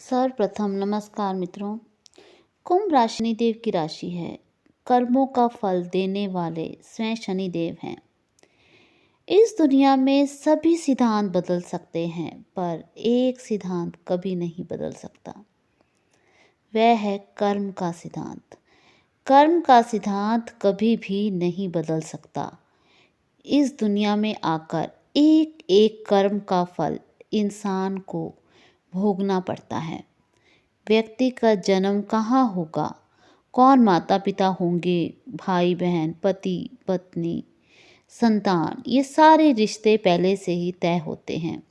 सर्वप्रथम नमस्कार मित्रों। कुंभ राशि शनिदेव की राशि है। कर्मों का फल देने वाले स्वयं शनिदेव हैं। इस दुनिया में सभी सिद्धांत बदल सकते हैं, पर एक सिद्धांत कभी नहीं बदल सकता। वह है कर्म का सिद्धांत। कर्म का सिद्धांत कभी भी नहीं बदल सकता। इस दुनिया में आकर एक एक कर्म का फल इंसान को भोगना पड़ता है। व्यक्ति का जन्म कहाँ होगा, कौन माता पिता होंगे, भाई बहन, पति पत्नी, संतान, ये सारे रिश्ते पहले से ही तय होते हैं।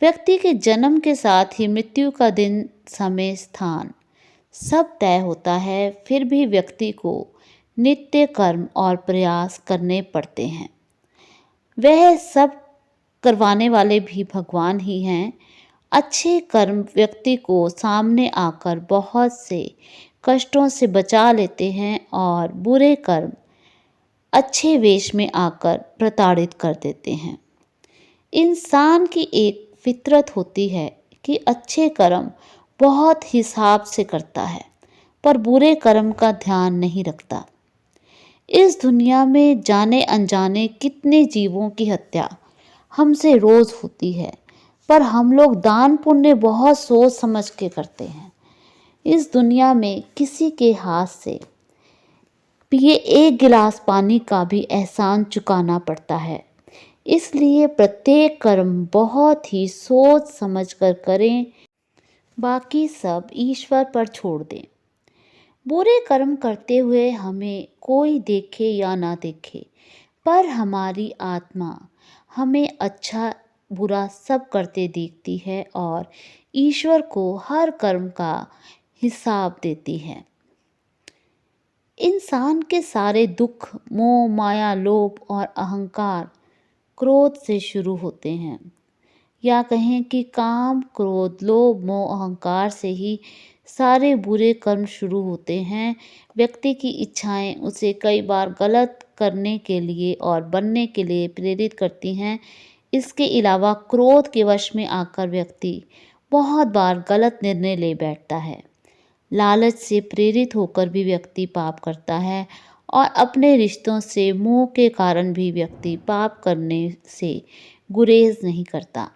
व्यक्ति के जन्म के साथ ही मृत्यु का दिन, समय, स्थान सब तय होता है। फिर भी व्यक्ति को नित्य कर्म और प्रयास करने पड़ते हैं। वह सब करवाने वाले भी भगवान ही हैं। अच्छे कर्म व्यक्ति को सामने आकर बहुत से कष्टों से बचा लेते हैं और बुरे कर्म अच्छे वेश में आकर प्रताड़ित कर देते हैं। इंसान की एक फितरत होती है कि अच्छे कर्म बहुत हिसाब से करता है, पर बुरे कर्म का ध्यान नहीं रखता। इस दुनिया में जाने अनजाने कितने जीवों की हत्या हमसे रोज होती है, पर हम लोग दान पुण्य बहुत सोच समझ के करते हैं। इस दुनिया में किसी के हाथ से पिए एक गिलास पानी का भी एहसान चुकाना पड़ता है। इसलिए प्रत्येक कर्म बहुत ही सोच समझ कर करें, बाकी सब ईश्वर पर छोड़ दें। बुरे कर्म करते हुए हमें कोई देखे या ना देखे, पर हमारी आत्मा हमें अच्छा बुरा सब करते देखती है और ईश्वर को हर कर्म का हिसाब देती है। इंसान के सारे दुख मोह माया लोभ और अहंकार क्रोध से शुरू होते हैं, या कहें कि काम क्रोध लोभ मोह अहंकार से ही सारे बुरे कर्म शुरू होते हैं। व्यक्ति की इच्छाएं उसे कई बार गलत करने के लिए और बनने के लिए प्रेरित करती हैं। इसके अलावा क्रोध के वश में आकर व्यक्ति बहुत बार गलत निर्णय ले बैठता है। लालच से प्रेरित होकर भी व्यक्ति पाप करता है और अपने रिश्तों से मोह के कारण भी व्यक्ति पाप करने से गुरेज नहीं करता।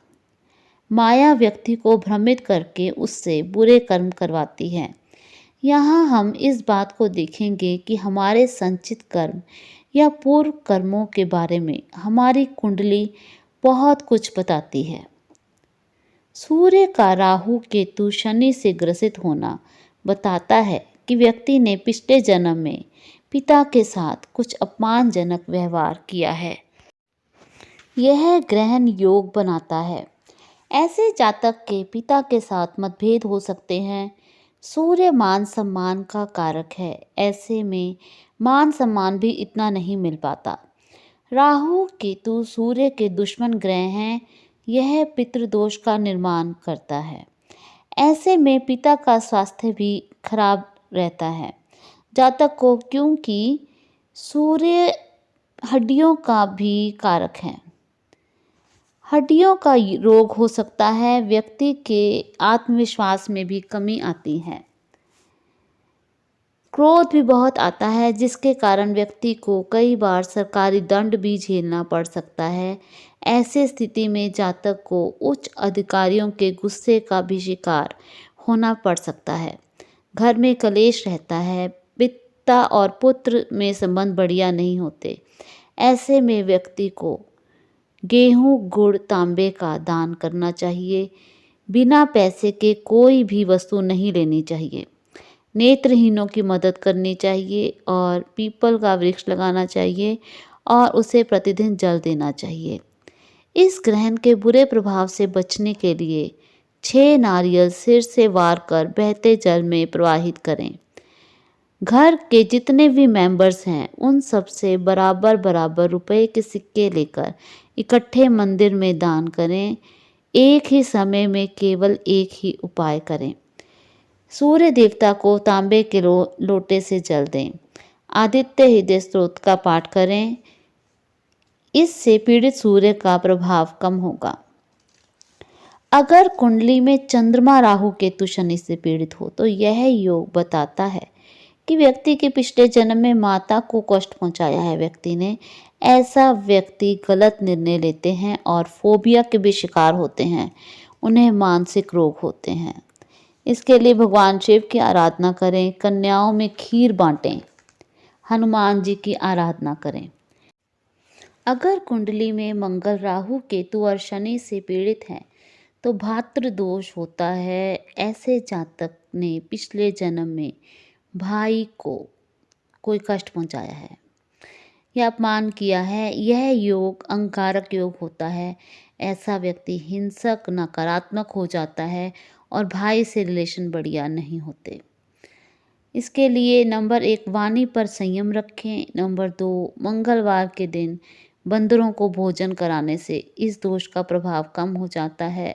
माया व्यक्ति को भ्रमित करके उससे बुरे कर्म करवाती है। यहाँ हम इस बात को देखेंगे कि हमारे संचित कर्म या पूर्व कर्मों के बारे में हमारी कुंडली बहुत कुछ बताती है। सूर्य का राहु केतु शनि से ग्रसित होना बताता है कि व्यक्ति ने पिछले जन्म में पिता के साथ कुछ अपमानजनक व्यवहार किया है। यह ग्रहण योग बनाता है। ऐसे जातक के पिता के साथ मतभेद हो सकते हैं। सूर्य मान सम्मान का कारक है, ऐसे में मान सम्मान भी इतना नहीं मिल पाता। राहु केतु सूर्य के दुश्मन ग्रह हैं। यह पितृदोष का निर्माण करता है। ऐसे में पिता का स्वास्थ्य भी खराब रहता है जातक को, क्योंकि सूर्य हड्डियों का भी कारक है। हड्डियों का रोग हो सकता है। व्यक्ति के आत्मविश्वास में भी कमी आती है। क्रोध भी बहुत आता है, जिसके कारण व्यक्ति को कई बार सरकारी दंड भी झेलना पड़ सकता है। ऐसे स्थिति में जातक को उच्च अधिकारियों के गुस्से का भी शिकार होना पड़ सकता है। घर में कलेश रहता है। पिता और पुत्र में संबंध बढ़िया नहीं होते। ऐसे में व्यक्ति को गेहूं गुड़ तांबे का दान करना चाहिए। बिना पैसे के कोई भी वस्तु नहीं लेनी चाहिए। नेत्रहीनों की मदद करनी चाहिए और पीपल का वृक्ष लगाना चाहिए और उसे प्रतिदिन जल देना चाहिए। इस ग्रहण के बुरे प्रभाव से बचने के लिए 6 नारियल सिर से वार कर बहते जल में प्रवाहित करें। घर के जितने भी मेंबर्स हैं उन सब से बराबर बराबर रुपए के सिक्के लेकर इकट्ठे मंदिर में दान करें। एक ही समय में केवल एक ही उपाय करें। सूर्य देवता को तांबे के लोटे से जल दें। आदित्य हृदय स्तोत्र का पाठ करें। इससे पीड़ित सूर्य का प्रभाव कम होगा। अगर कुंडली में चंद्रमा राहु केतु शनि से पीड़ित हो तो यह योग बताता है कि व्यक्ति के पिछले जन्म में माता को कष्ट पहुंचाया है व्यक्ति ने। ऐसा व्यक्ति गलत निर्णय लेते हैं और फोबिया के भी शिकार होते हैं, उन्हें मानसिक रोग होते हैं। इसके लिए भगवान शिव की आराधना करें, कन्याओं में खीर बांटें, हनुमान जी की आराधना करें। अगर कुंडली में मंगल राहु केतु और शनि से पीड़ित हैं तो भातृ दोष होता है। ऐसे जातक ने पिछले जन्म में भाई को कोई कष्ट पहुंचाया है या अपमान किया है। यह योग अंगारक योग होता है। ऐसा व्यक्ति हिंसक, नकारात्मक हो जाता है और भाई से रिलेशन बढ़िया नहीं होते। इसके लिए नंबर 1 वाणी पर संयम रखें। नंबर 2 मंगलवार के दिन बंदरों को भोजन कराने से इस दोष का प्रभाव कम हो जाता है।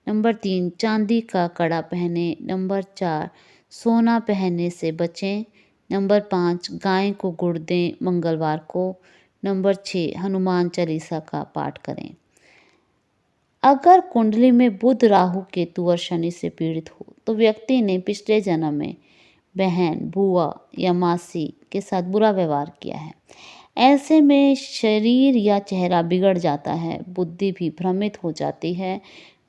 नंबर 3 चांदी का कड़ा पहने। नंबर 4 सोना पहनने से बचें। नंबर 5 गाय को गुड़ दें मंगलवार को। नंबर 6 हनुमान चालीसा का पाठ करें। अगर कुंडली में बुध राहु केतु और शनि से पीड़ित हो तो व्यक्ति ने पिछले जन्म में बहन, बुआ या मासी के साथ बुरा व्यवहार किया है। ऐसे में शरीर या चेहरा बिगड़ जाता है, बुद्धि भी भ्रमित हो जाती है,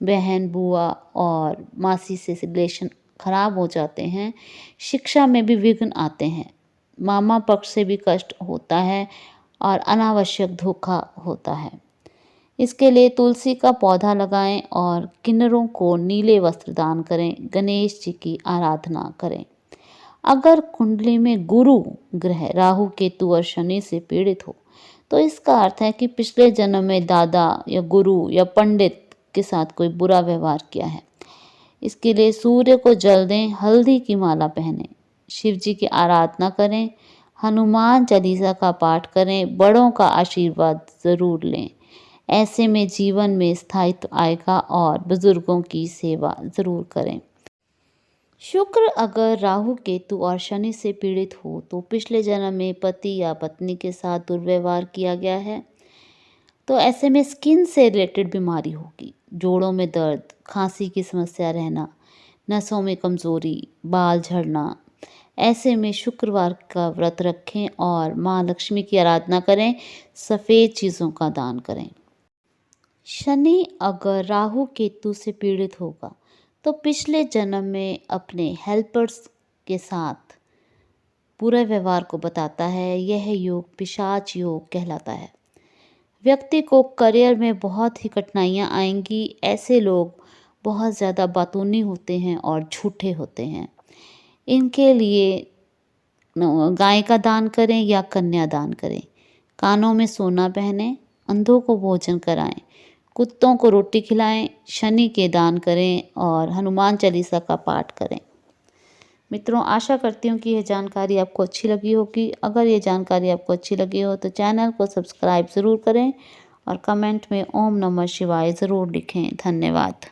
बहन, बुआ और मासी से रिलेशन खराब हो जाते हैं, शिक्षा में भी विघ्न आते हैं, मामा पक्ष से भी कष्ट होता है और अनावश्यक धोखा होता है। इसके लिए तुलसी का पौधा लगाएं और किन्नरों को नीले वस्त्र दान करें, गणेश जी की आराधना करें। अगर कुंडली में गुरु ग्रह राहु केतु और शनि से पीड़ित हो तो इसका अर्थ है कि पिछले जन्म में दादा या गुरु या पंडित के साथ कोई बुरा व्यवहार किया है। इसके लिए सूर्य को जल दें, हल्दी की माला पहनें, शिव जी की आराधना करें, हनुमान चालीसा का पाठ करें, बड़ों का आशीर्वाद ज़रूर लें। ऐसे में जीवन में स्थायित्व आएगा और बुजुर्गों की सेवा ज़रूर करें। शुक्र अगर राहु केतु और शनि से पीड़ित हो तो पिछले जन्म में पति या पत्नी के साथ दुर्व्यवहार किया गया है तो ऐसे में स्किन से रिलेटेड बीमारी होगी। जोड़ों में दर्द, खांसी की समस्या रहना, नसों में कमज़ोरी, बाल झड़ना। ऐसे में शुक्रवार का व्रत रखें और माँ लक्ष्मी की आराधना करें, सफ़ेद चीज़ों का दान करें। शनि अगर राहु केतु से पीड़ित होगा तो पिछले जन्म में अपने हेल्पर्स के साथ बुरे व्यवहार को बताता है। यह योग पिशाच योग कहलाता है। व्यक्ति को करियर में बहुत ही कठिनाइयाँ आएंगी। ऐसे लोग बहुत ज़्यादा बातूनी होते हैं और झूठे होते हैं। इनके लिए गाय का दान करें या कन्या दान करें, कानों में सोना पहनें, अंधों को भोजन कराएं, कुत्तों को रोटी खिलाएं, शनि के दान करें और हनुमान चालीसा का पाठ करें। मित्रों, आशा करती हूँ कि यह जानकारी आपको अच्छी लगी होगी। अगर ये जानकारी आपको अच्छी लगी हो तो चैनल को सब्सक्राइब ज़रूर करें और कमेंट में ओम नमः शिवाय ज़रूर लिखें। धन्यवाद।